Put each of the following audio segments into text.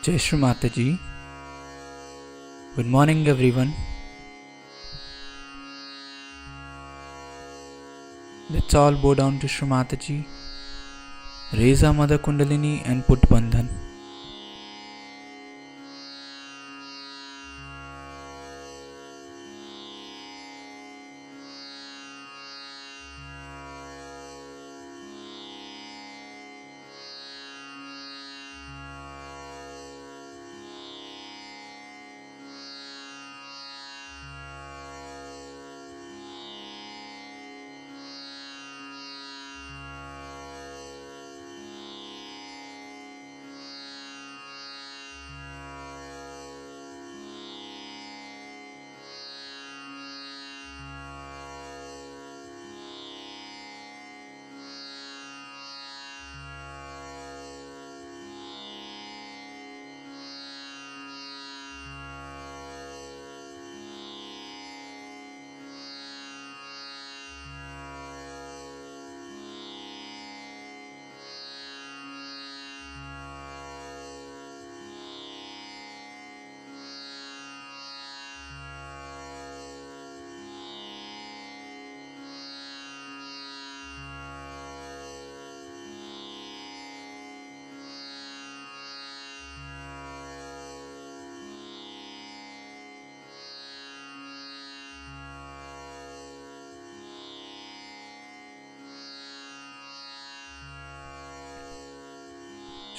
Jai Shri Mataji. Good morning everyone. Let's all bow down to Shri Mataji. Raise our Mother Kundalini and put Bandhan.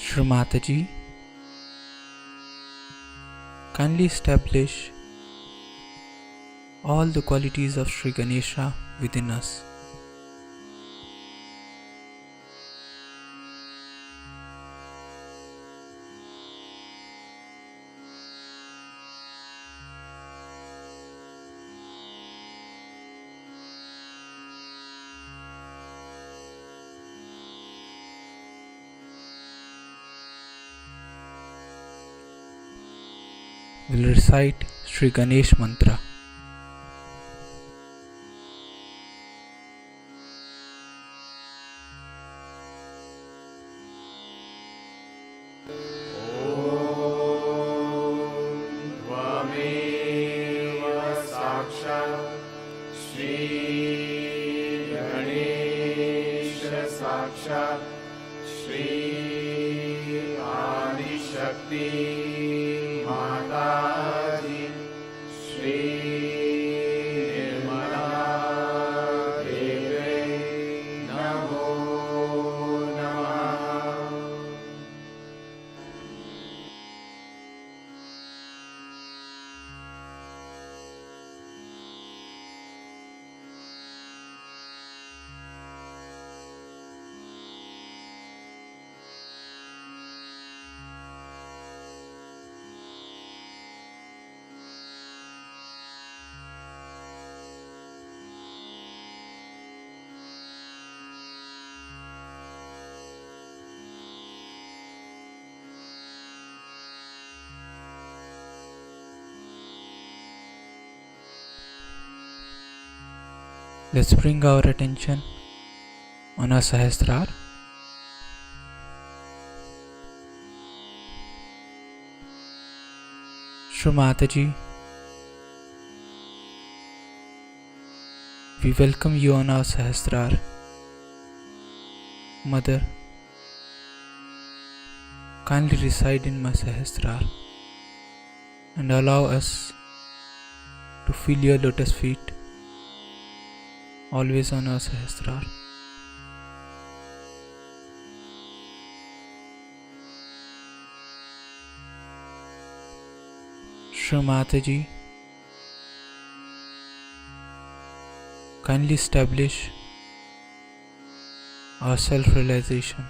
Shri Mataji, kindly establish all the qualities of Sri Ganesha within us. We'll recite Sri Ganesh Mantra. साक्षात् श्री आदिशक्ति माताजी श्री निर्मला देवे नमो नमः। Let's bring our attention on our Sahasrar. Shri Mataji, we welcome you on our Sahasrar. Mother, kindly reside in my Sahasrar and allow us to feel your lotus feet always on our Sahasrar. Shri Mataji, kindly establish our self-realization.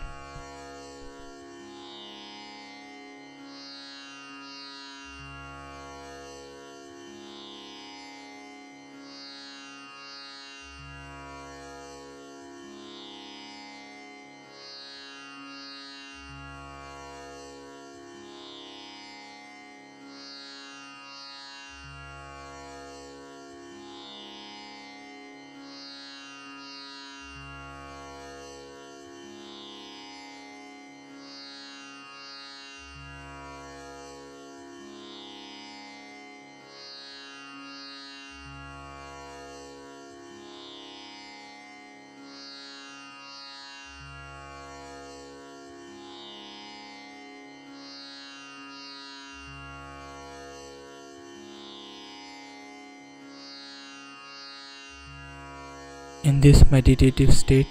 In this meditative state,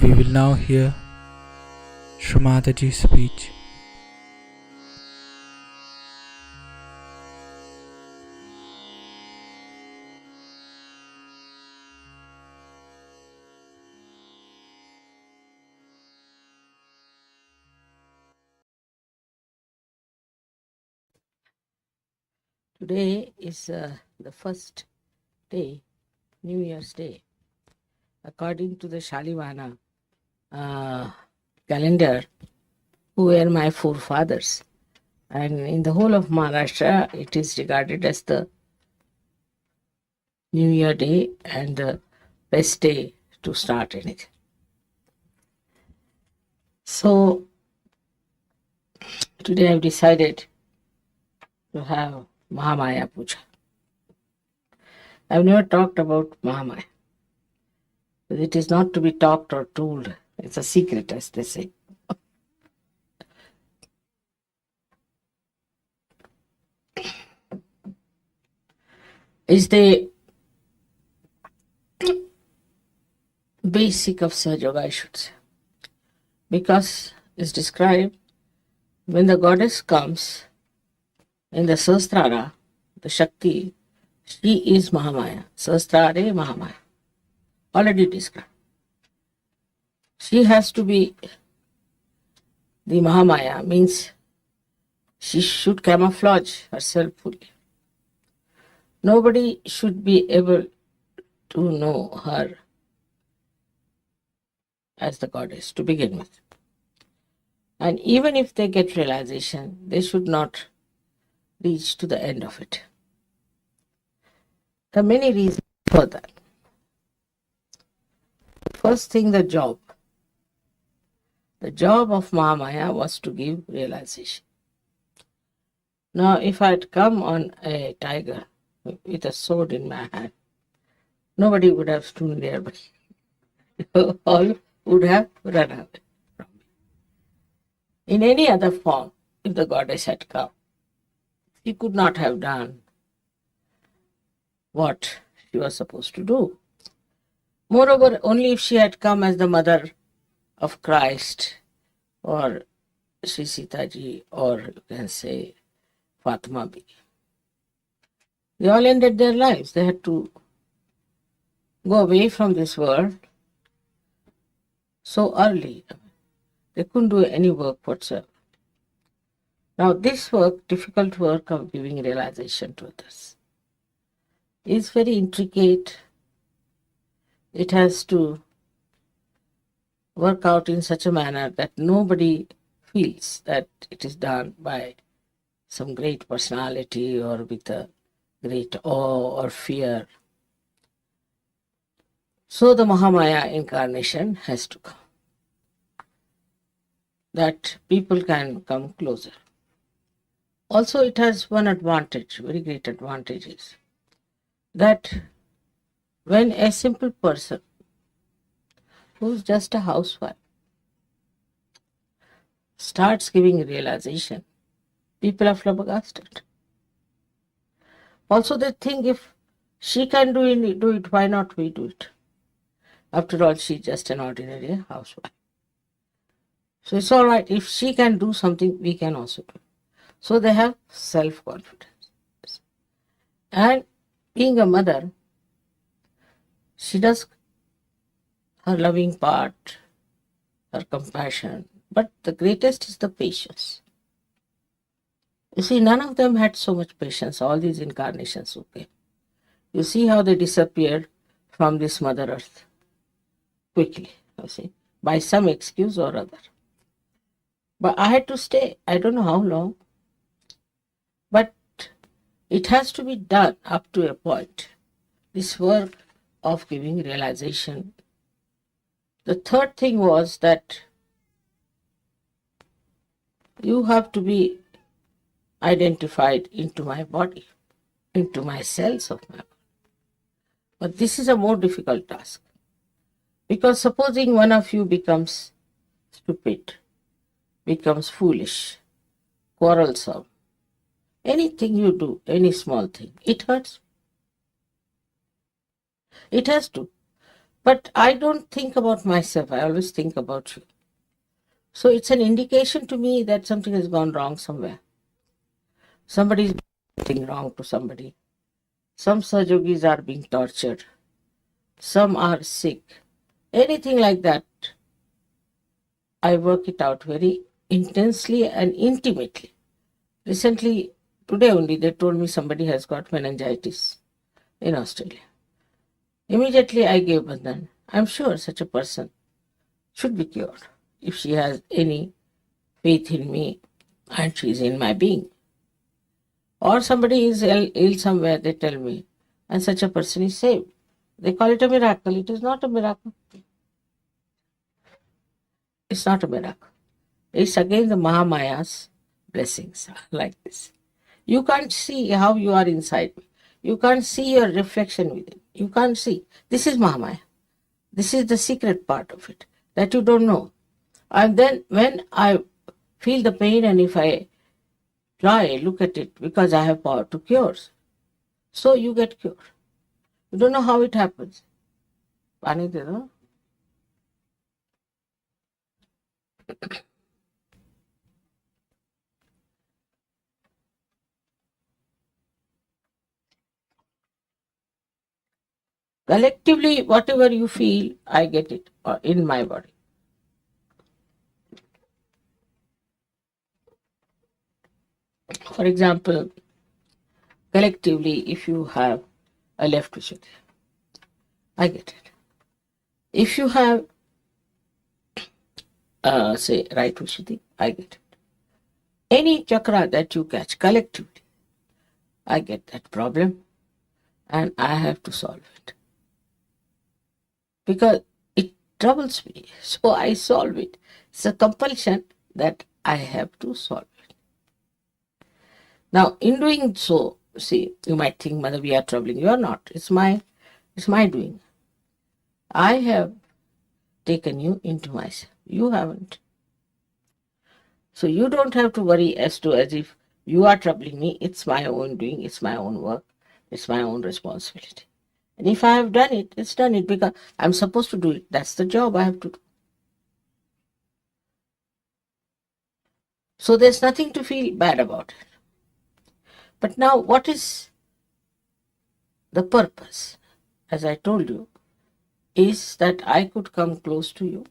we will now hear Shri Mataji's speech. Today is the first day, New Year's Day. According to the Shalivana calendar, who were my forefathers. And in the whole of Maharashtra, it is regarded as the New Year Day and the best day to start anything. So, today I've decided to have Mahamaya Puja. I've never talked about Mahamaya. But it is not to be talked or told. It's a secret, as they say. It's the basic of Sahaja Yoga, I should say. Because is described when the goddess comes in the Sahasrara, the Shakti, she is Mahamaya. Sahasrare Mahamaya. Already described. She has to be the Mahamaya, means she should camouflage herself fully. Nobody should be able to know her as the goddess to begin with. And even if they get realization, they should not reach to the end of it. There are many reasons for that. First thing, the job. The job of Mahamaya was to give realization. Now, if I had come on a tiger with a sword in my hand, nobody would have stood nearby. All would have run away from me. In any other form, if the goddess had come, she could not have done what she was supposed to do. Moreover, only if she had come as the mother of Christ, or Sri Sita Ji, or you can say Fatima Bi. They all ended their lives. They had to go away from this world so early. They couldn't do any work whatsoever. Now this work, difficult work of giving realization to others, is very intricate. It has to work out in such a manner that nobody feels that it is done by some great personality or with a great awe or fear. So the Mahamaya incarnation has to come, that people can come closer. Also, it has one advantage, very great advantage, is that when a simple person who's just a housewife starts giving realization, people are flabbergasted. Also, they think if she can do it, why not we do it? After all, she's just an ordinary housewife. So it's all right. If she can do something, we can also do it. So they have self-confidence. And being a mother, she does her loving part, her compassion, but the greatest is the patience. You see, none of them had so much patience, all these incarnations who came. You see how they disappeared from this Mother Earth quickly, you see, by some excuse or other. But I had to stay, I don't know how long, but it has to be done up to a point. This work of giving realization. The third thing was that you have to be identified into my body, into my cells of my body. But this is a more difficult task. Because supposing one of you becomes stupid, becomes foolish, quarrelsome, anything you do, any small thing, it hurts. It has to. But I don't think about myself, I always think about you. So it's an indication to me that something has gone wrong somewhere. Somebody is doing something wrong to somebody. Some Sahajogis are being tortured. Some are sick. Anything like that, I work it out very intensely and intimately. Recently, today only, they told me somebody has got meningitis in Australia. Immediately I gave Bandhan. I'm sure such a person should be cured if she has any faith in me and she is in my being. Or somebody is ill somewhere, they tell me, and such a person is saved. They call it a miracle. It is not a miracle. It's not a miracle. It's again the Mahamaya's blessings like this. You can't see how you are inside me. You can't see your reflection within. You can't see. This is Mahamaya. This is the secret part of it that you don't know. And then when I feel the pain and if I try, look at it, because I have power to cure. So you get cured. You don't know how it happens. Pani de do. Collectively, whatever you feel, I get it in my body. For example, collectively, if you have a left Vishuddhi, I get it. If you have, say, right Vishuddhi, I get it. Any chakra that you catch collectively, I get that problem and I have to solve it. Because it troubles me, so I solve it. It's a compulsion that I have to solve it. Now, in doing so, see, you might think, Mother, we are troubling. You are not. It's my doing. I have taken you into myself. You haven't. So you don't have to worry as if you are troubling me. It's my own doing. It's my own work. It's my own responsibility. And if I have done it, it's done it because I'm supposed to do it. That's the job I have to do. So there's nothing to feel bad about it. But now, what is the purpose? As I told you, is that I could come close to you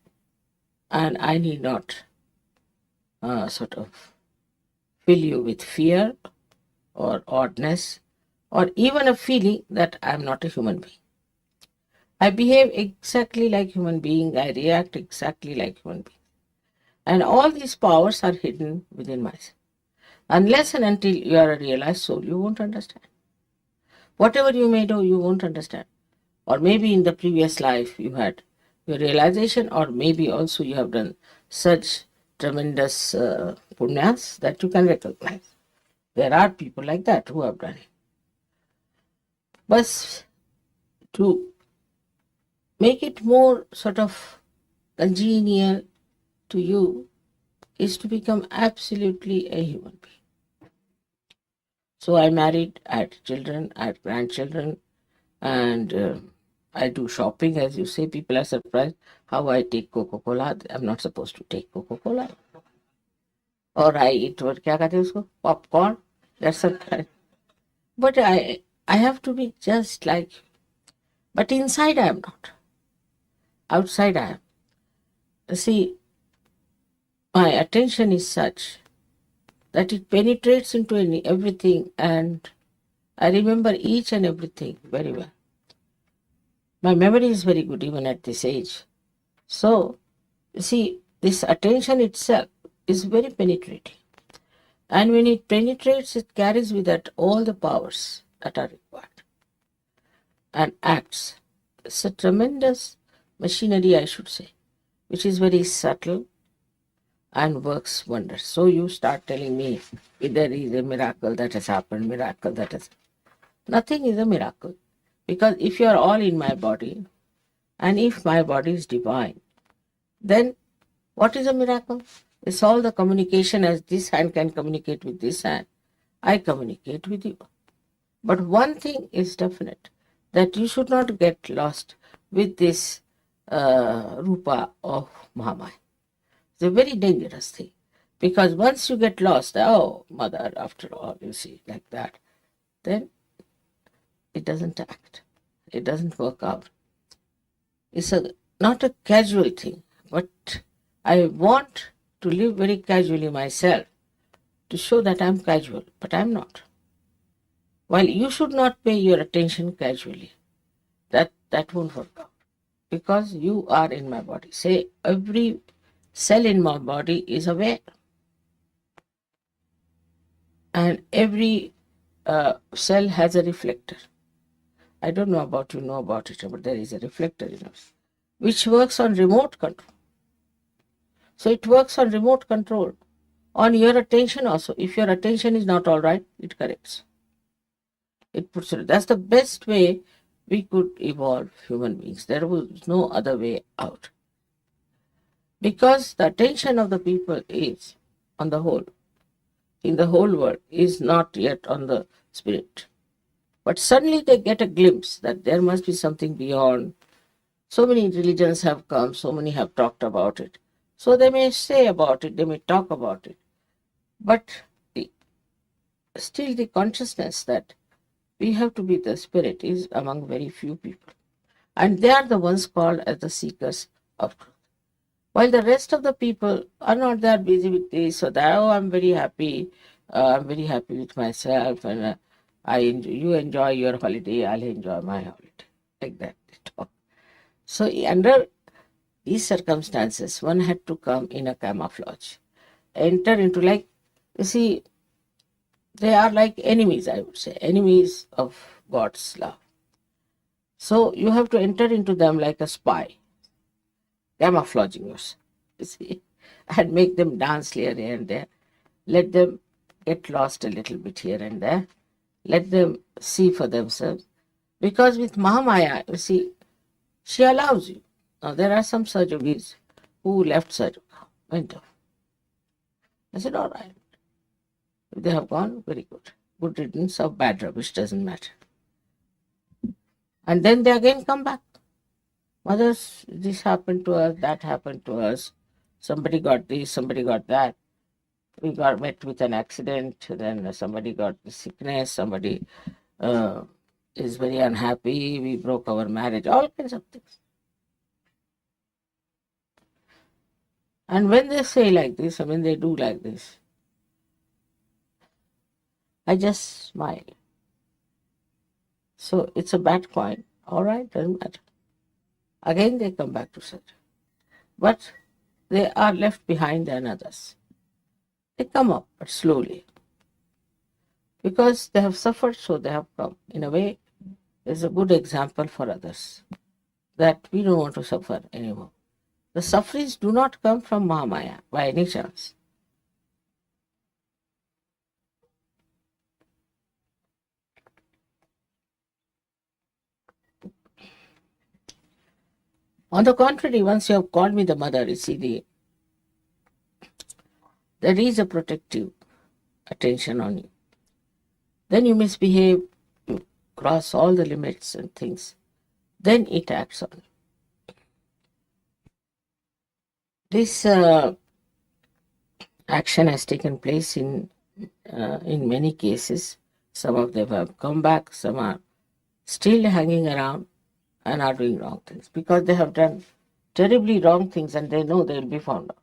and I need not sort of fill you with fear or oddness or even a feeling that I'm not a human being. I behave exactly like human being. I react exactly like human being. And all these powers are hidden within myself. Unless and until you are a realized soul, you won't understand. Whatever you may do, you won't understand. Or maybe in the previous life you had your realization, or maybe also you have done such tremendous punyas that you can recognize. There are people like that who have done it. But to make it more sort of congenial to you is to become absolutely a human being. So I married, I had children, I had grandchildren, and I do shopping, as you say. People are surprised how I take Coca-Cola. I'm not supposed to take Coca-Cola. Or I eat what kya kehte usko? Popcorn. That's surprised. But I have to be just like you. But inside I am not. Outside I am. See, my attention is such that it penetrates into everything, and I remember each and everything very well. My memory is very good even at this age. So, see, this attention itself is very penetrating. And when it penetrates, it carries with it all the powers that are required and acts. It's a tremendous machinery, I should say, which is very subtle and works wonders. So you start telling me if there is a miracle that has happened, miracle that has... Nothing is a miracle. Because if you are all in my body, and if my body is divine, then what is a miracle? It's all the communication, as this hand can communicate with this hand. I communicate with you. But one thing is definite, that you should not get lost with this Rupa of Mahamaya. It's a very dangerous thing. Because once you get lost, oh, Mother, after all, you see, like that, then it doesn't act. It doesn't work out. It's not a casual thing, but I want to live very casually myself to show that I'm casual, but I'm not. While you should not pay your attention casually, that won't work out, because you are in my body. Say, every cell in my body is aware, and every cell has a reflector. I don't know about you know about it, but there is a reflector in us, which works on remote control. So it works on remote control, on your attention also. If your attention is not all right, it corrects. It puts it. That's the best way we could evolve human beings. There was no other way out. Because the attention of the people is, on the whole, in the whole world, is not yet on the spirit. But suddenly they get a glimpse that there must be something beyond. So many religions have come, so many have talked about it. So they may say about it, they may talk about it. But still the consciousness that we have to be the spirit is among very few people. And they are the ones called as the seekers of truth. While the rest of the people are not that busy with this or that, oh, I'm very happy, with myself, and you enjoy your holiday, I'll enjoy my holiday. Like that they talk. So under these circumstances, one had to come in a camouflage, enter into, like, you see, they are like enemies, I would say, enemies of God's love. So you have to enter into them like a spy, camouflaging yourself, you see, and make them dance here and there. Let them get lost a little bit here and there. Let them see for themselves. Because with Mahamaya, you see, she allows you. Now, there are some Sajogis who left Sajoga, went off. I said, all right. If they have gone, very good. Good riddance of bad rubbish, doesn't matter. And then they again come back. Mothers, this happened to us, that happened to us. Somebody got this, somebody got that. We got met with an accident, then somebody got the sickness, somebody is very unhappy, we broke our marriage, all kinds of things. And when they say like this, when they do like this, I just smile. So it's a bad coin. All right, doesn't matter. Again they come back to such. But they are left behind than others. They come up, but slowly. Because they have suffered, so they have come. In a way, it's a good example for others that we don't want to suffer anymore. The sufferings do not come from Mahamaya by any chance. On the contrary, once you have called me the mother, you see, there is a protective attention on you. Then you misbehave, you cross all the limits and things. Then it acts on you. This action has taken place in many cases. Some of them have come back, some are still hanging around and are doing wrong things because they have done terribly wrong things and they know they will be found out.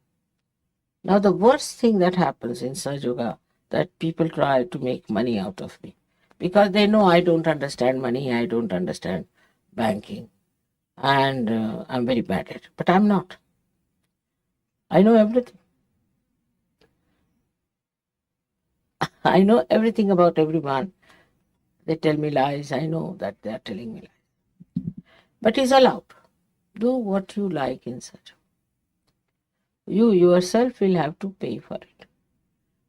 Now the worst thing that happens in Sahaja, that people try to make money out of me because they know I don't understand money, I don't understand banking, and I'm very bad at it. But I'm not. I know everything. I know everything about everyone. They tell me lies. I know that they are telling me lies. But it's allowed. Do what you like in such. You yourself will have to pay for it.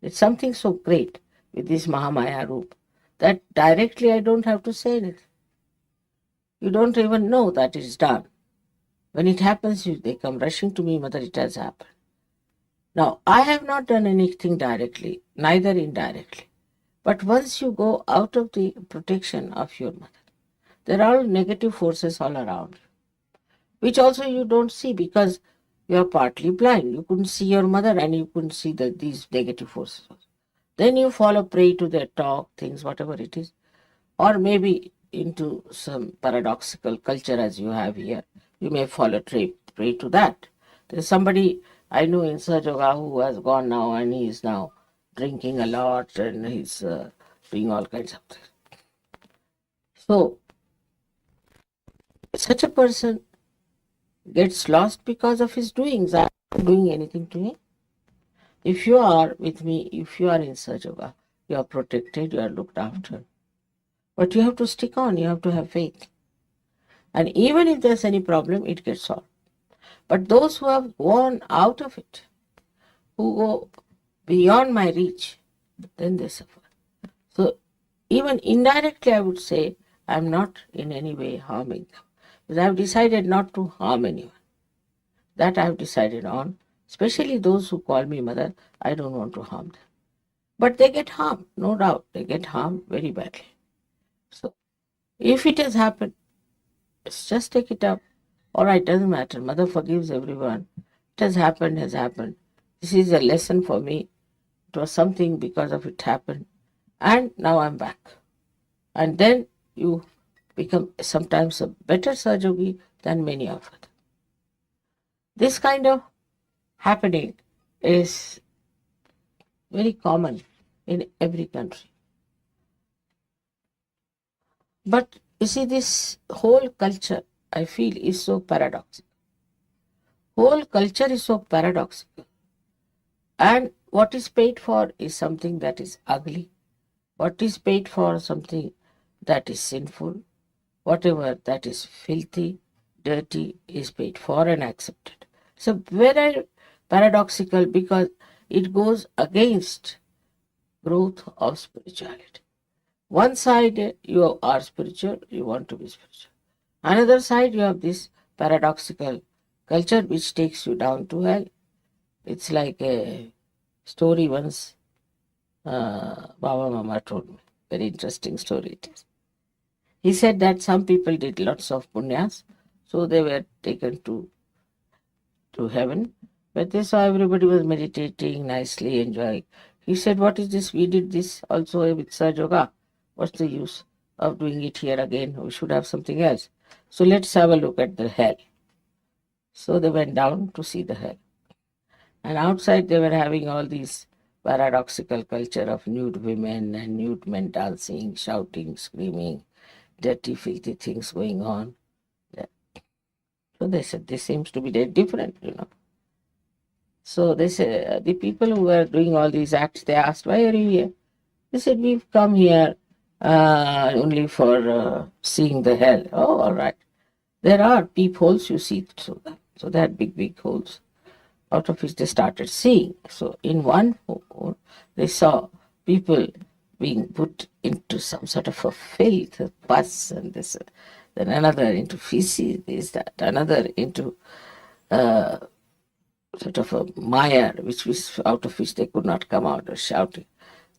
It's something so great with this Mahamaya Roop that directly I don't have to say it. You don't even know that it's done. When it happens, they come rushing to me, Mother, it has happened. Now, I have not done anything directly, neither indirectly. But once you go out of the protection of your mother, there are negative forces all around you, which also you don't see because you are partly blind. You couldn't see your mother and you couldn't see these negative forces. Then you fall a prey to their talk, things, whatever it is, or maybe into some paradoxical culture as you have here. You may fall a prey to that. There's somebody I know in Sahaja who has gone now and he is now drinking a lot and he's doing all kinds of things. So, such a person gets lost because of his doings. I'm not doing anything to him. If you are with me, if you are in Sahaja, you are protected, you are looked after. But you have to stick on, you have to have faith. And even if there's any problem, it gets solved. But those who have gone out of it, who go beyond my reach, then they suffer. So even indirectly I would say I'm not in any way harming them. Because I have decided not to harm anyone. That I have decided on. Especially those who call me mother, I don't want to harm them. But they get harmed, no doubt. They get harmed very badly. So if it has happened, let's just take it up. All right, doesn't matter. Mother forgives everyone. It has happened, has happened. This is a lesson for me. It was something because of it happened. And now I'm back. And then you become sometimes a better Sahajogi than many of us. This kind of happening is very common in every country. But you see, this whole culture, I feel, is so paradoxical. Whole culture is so paradoxical. And what is paid for is something that is ugly. What is paid for something that is sinful. Whatever that is filthy, dirty is paid for and accepted. So very paradoxical because it goes against growth of spirituality. One side you are spiritual, you want to be spiritual. Another side you have this paradoxical culture which takes you down to hell. It's like a story once Baba Mama told me. Very interesting story it is. He said that some people did lots of punyas, so they were taken to heaven. But they saw everybody was meditating nicely, enjoying. He said, "What is this? We did this also with Sahaja Yoga. What's the use of doing it here again? We should have something else. So let's have a look at the hell." So they went down to see the hell. And outside they were having all these paradoxical culture of nude women and nude men dancing, shouting, screaming, dirty, filthy things going on. So they said, this seems to be very different, So they said, the people who were doing all these acts, they asked, "Why are you here?" They said, "We've come here only for seeing the hell." "Oh, all right. There are peepholes, you see through them." So they had big, big holes, out of which they started seeing. So in one hole, they saw people being put into some sort of a filth, a pus, and this, then another into feces, this, that, another into sort of a mire, which was out of which they could not come out, or shouting.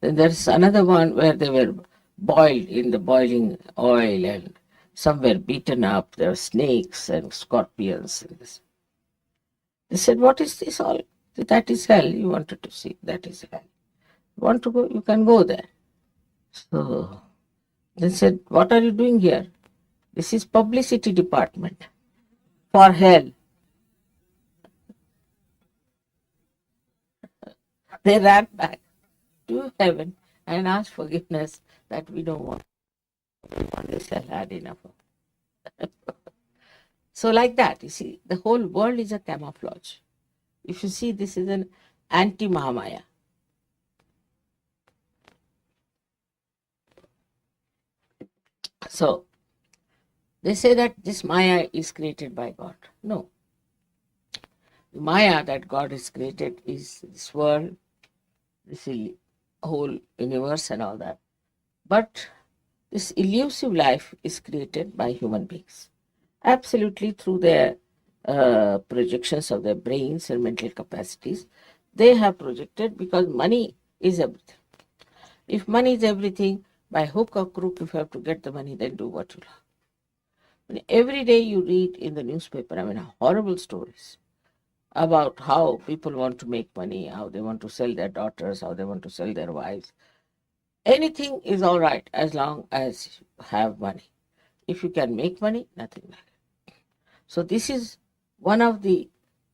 Then there's another one where they were boiled in the boiling oil, and some were beaten up. There were snakes and scorpions and this. They said, "What is this all?" "That is hell. You wanted to see. That is hell. You want to go? You can go there." So they said, "What are you doing here?" "This is publicity department for hell." They ran back to heaven and asked forgiveness that we don't want this hell, had enough of. So like that, you see, the whole world is a camouflage. If you see, this is an anti-Mahamaya. So they say that this Maya is created by God. No. The Maya that God has created is this world, this whole universe and all that. But this elusive life is created by human beings, absolutely through their projections of their brains and mental capacities. They have projected, because money is everything. If money is everything, by hook or crook, if you have to get the money, then do what you love. Every day you read in the newspaper, horrible stories about how people want to make money, how they want to sell their daughters, how they want to sell their wives. Anything is all right as long as you have money. If you can make money, nothing like it. So this is one of the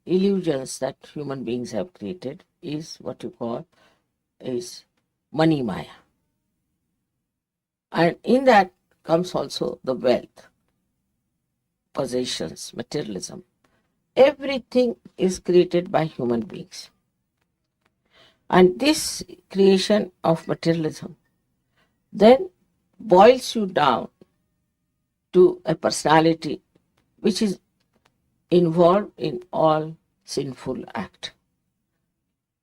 illusions that human beings have created, is what you call is money maya. And in that comes also the wealth, possessions, materialism. Everything is created by human beings. And this creation of materialism then boils you down to a personality which is involved in all sinful act.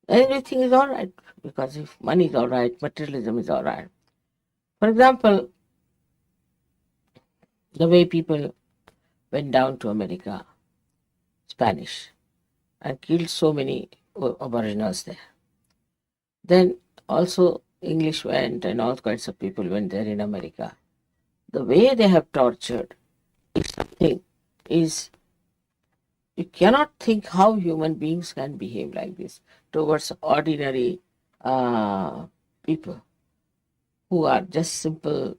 Everything is all right, because if money is all right, materialism is all right. For example, the way people went down to America, Spanish, and killed so many aboriginals there. Then also English went, and all kinds of people went there in America. The way they have tortured is something is, you cannot think how human beings can behave like this towards ordinary people who are just simple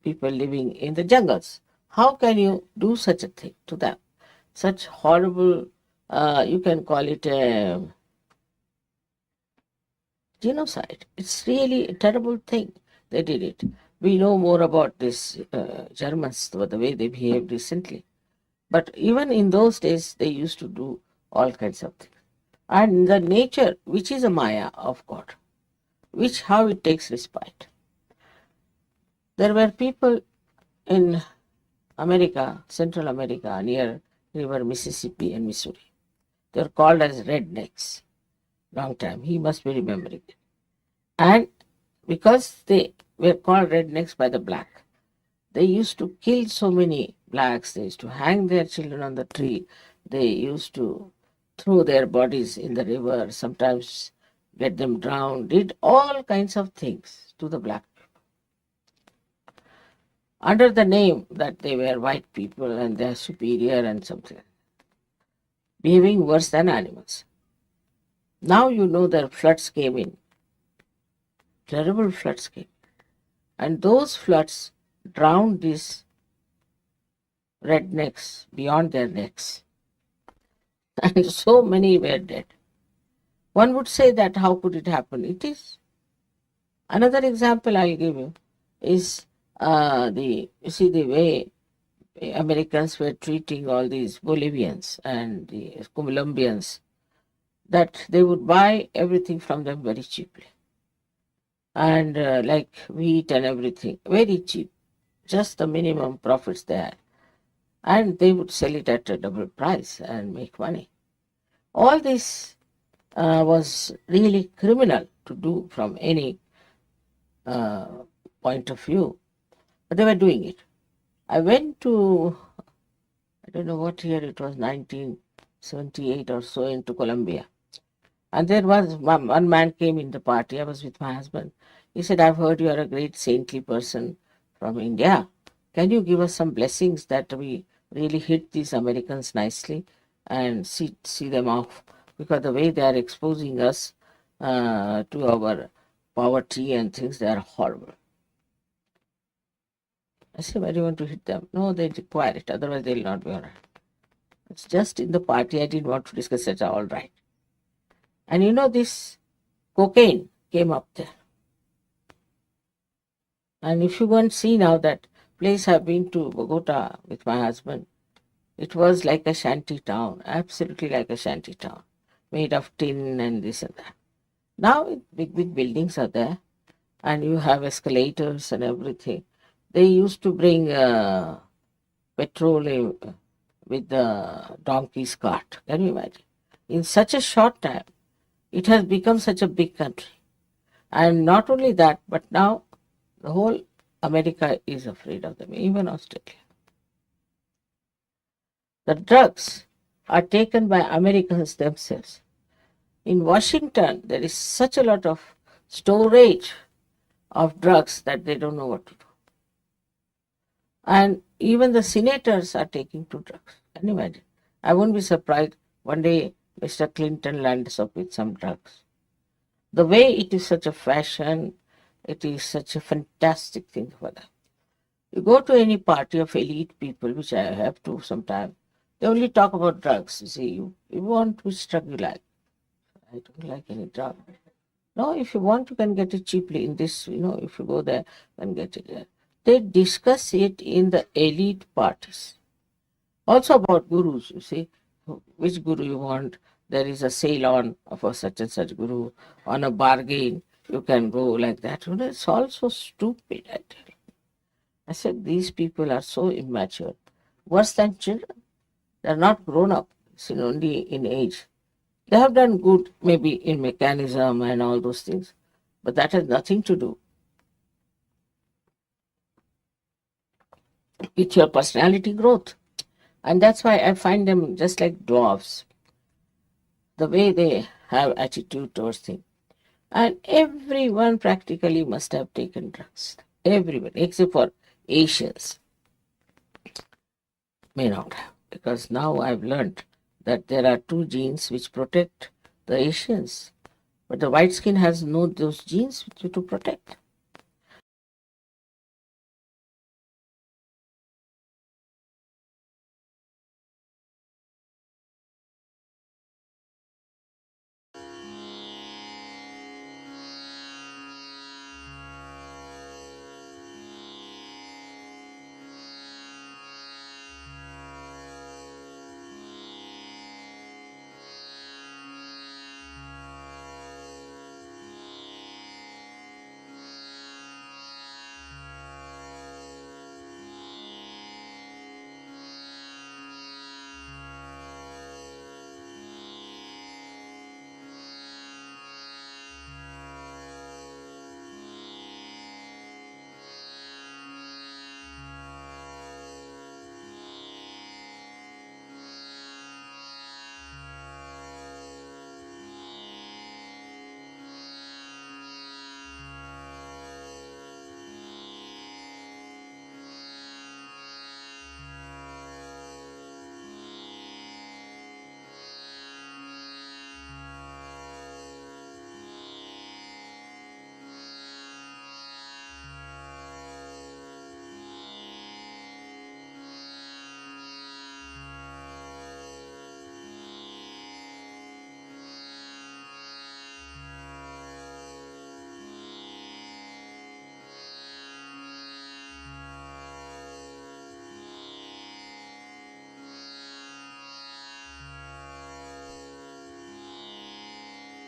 people living in the jungles. How can you do such a thing to them? Such horrible, you can call it a genocide. It's really a terrible thing. They did it. We know more about this Germans, the way they behaved recently. But even in those days, they used to do all kinds of things. And the nature, which is a Maya of God, which how it takes respite. There were people in America, Central America, near river Mississippi and Missouri. They were called as rednecks. Long time. He must be remembering it. And because they were called rednecks by the black, they used to kill so many blacks. They used to hang their children on the tree. They used to throw their bodies in the river, sometimes get them drowned, did all kinds of things to the black people. Under the name that they were white people and they are superior and something, behaving worse than animals. Now you know the floods came in. Terrible floods came. And those floods drowned these rednecks beyond their necks. And so many were dead. One would say that how could it happen? It is. Another example I'll give you is the way Americans were treating all these Bolivians and the Colombians, that they would buy everything from them very cheaply. And like wheat and everything, very cheap, just the minimum profits they had. And they would sell it at a double price and make money. All this was really criminal to do from any point of view, but they were doing it. I went to, I don't know what year it was, 1978 or so, into Colombia. And there was one man came in the party. I was with my husband. He said, I've heard you are a great saintly person from India. Can you give us some blessings that we really hit these Americans nicely and see them off? Because the way they are exposing us to our poverty and things, they are horrible. I said, why do you want to hit them? No, they require it, otherwise they'll not be all right. It's just in the party, I didn't want to discuss it, all right. And you know, this cocaine came up there. And if you go and see now that place I've been to, Bogota, with my husband, it was like a shanty town, absolutely like a shanty town, made of tin and this and that. Now big buildings are there, and you have escalators and everything. They used to bring petrol with the donkey's cart. Can you imagine? In such a short time, it has become such a big country. And not only that, but now the whole America is afraid of them, even Australia. The drugs are taken by Americans themselves. In Washington, there is such a lot of storage of drugs that they don't know what to do. And even the senators are taking to drugs. Can you imagine? I won't be surprised one day Mr. Clinton lands up with some drugs. The way it is such a fashion, it is such a fantastic thing for them. You go to any party of elite people, which I have to sometimes, they only talk about drugs. You see, you want which drug you like. I don't like any drug. No, if you want, you can get it cheaply in this, if you go there and get it there. They discuss it in the elite parties. Also about gurus, you see, which guru you want. There is a sale on of a such and such guru. On a bargain, you can go like that. It's all so stupid, I tell you. I said, these people are so immature. Worse than children. They're not grown up, only in age. They have done good maybe in mechanism and all those things, but that has nothing to do with your personality growth. And that's why I find them just like dwarfs, the way they have attitude towards things. And everyone practically must have taken drugs. Everyone, except for Asians, may not have. Because now I've learned that there are two genes which protect the Asians. But the white skin has no those genes to protect.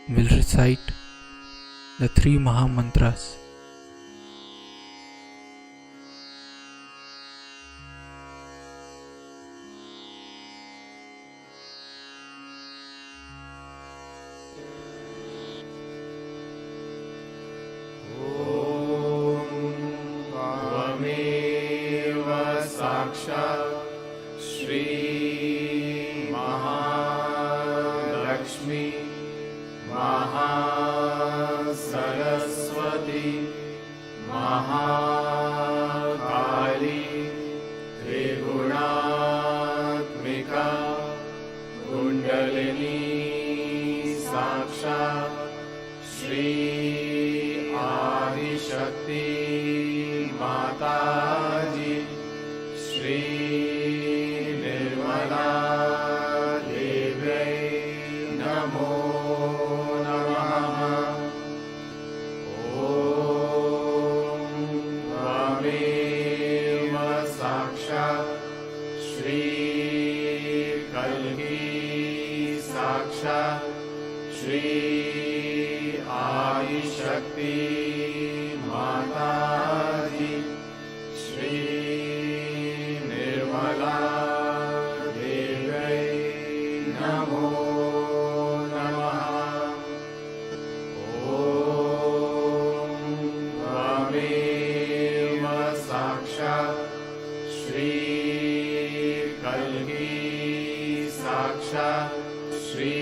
will recite the three Maha Mantras. त्वमेव साक्षात् श्री महालक्ष्मी महासरस्वती महाकाली त्रिगुणात्मिका कुण्डलिनी साक्षात् श्री आदिशक्ति माताजी श्री निर्मला देव्यै नमो नमः। ॐ त्वमेव साक्षात् श्री कल्की साक्षात् श्री आदिशक्ति माताजी श्री निर्मला देव्यै नमो नमः। ॐ त्वमेव साक्षात् श्री कल्की साक्षात् श्री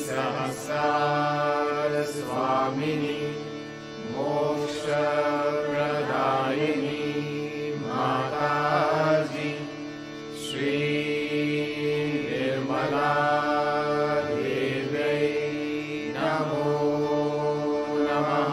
सहस्रार स्वामिनी मोक्षप्रदायिनी माताजी श्री निर्मला देव्यै नमो नमः।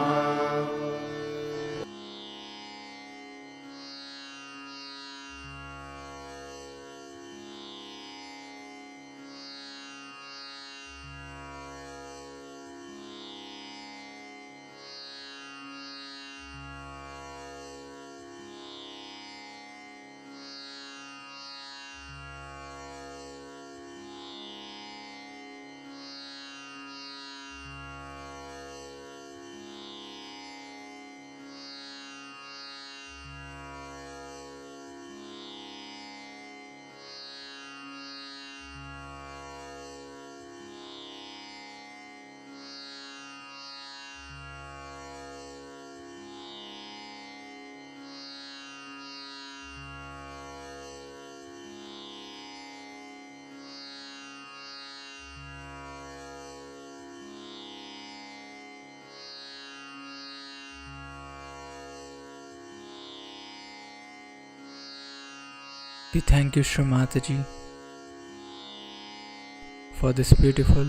We thank you, Shri Mataji, for this beautiful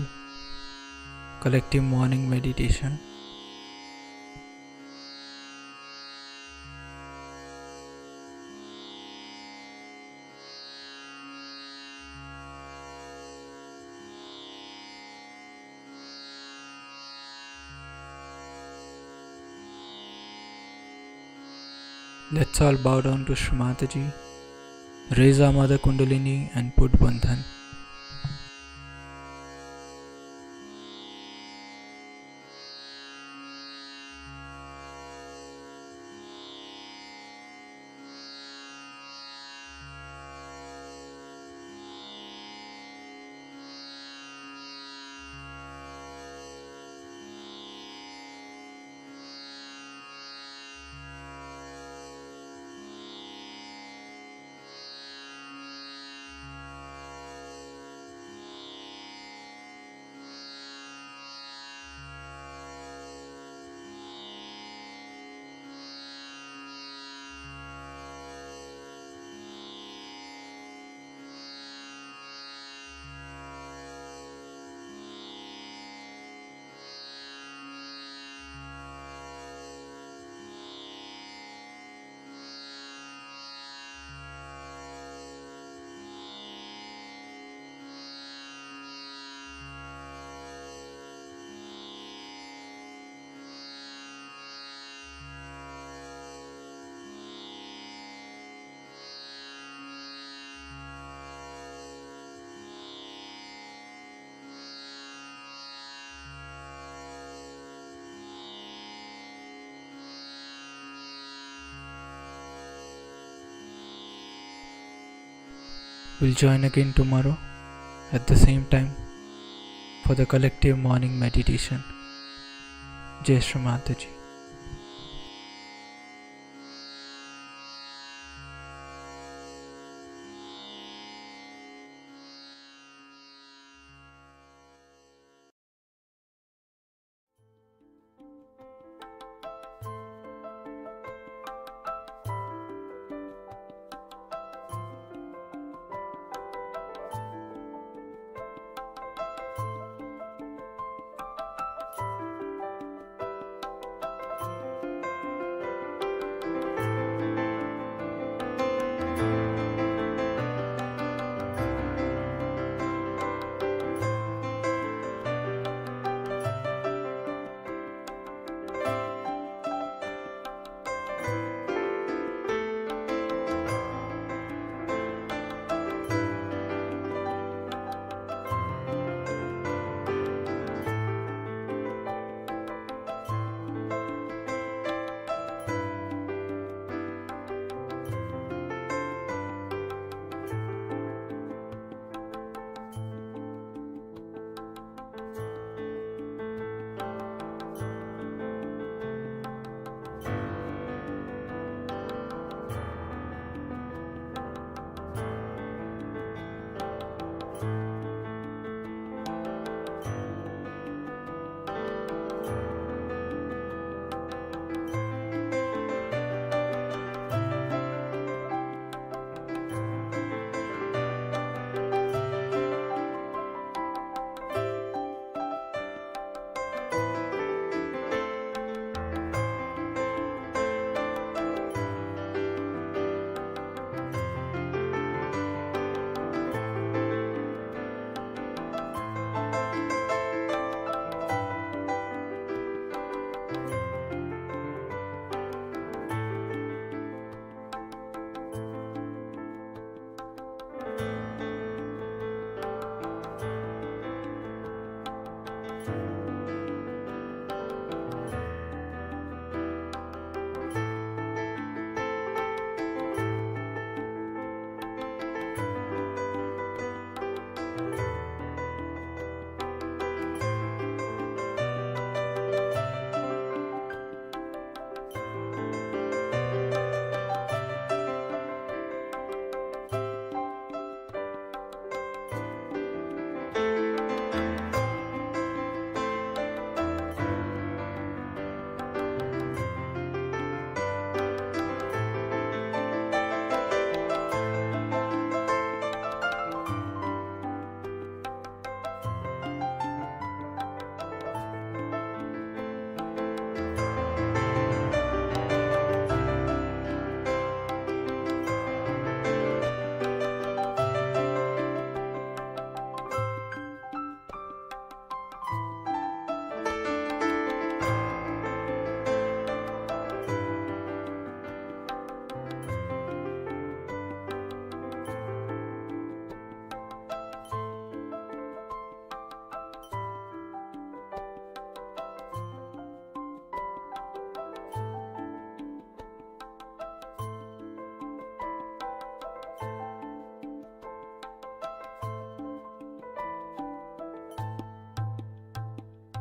collective morning meditation. Let's all bow down to Shri Mataji, raise our Mother Kundalini and put Bandhan. We'll join again tomorrow at the same time for the collective morning meditation. Jai Shri Mataji.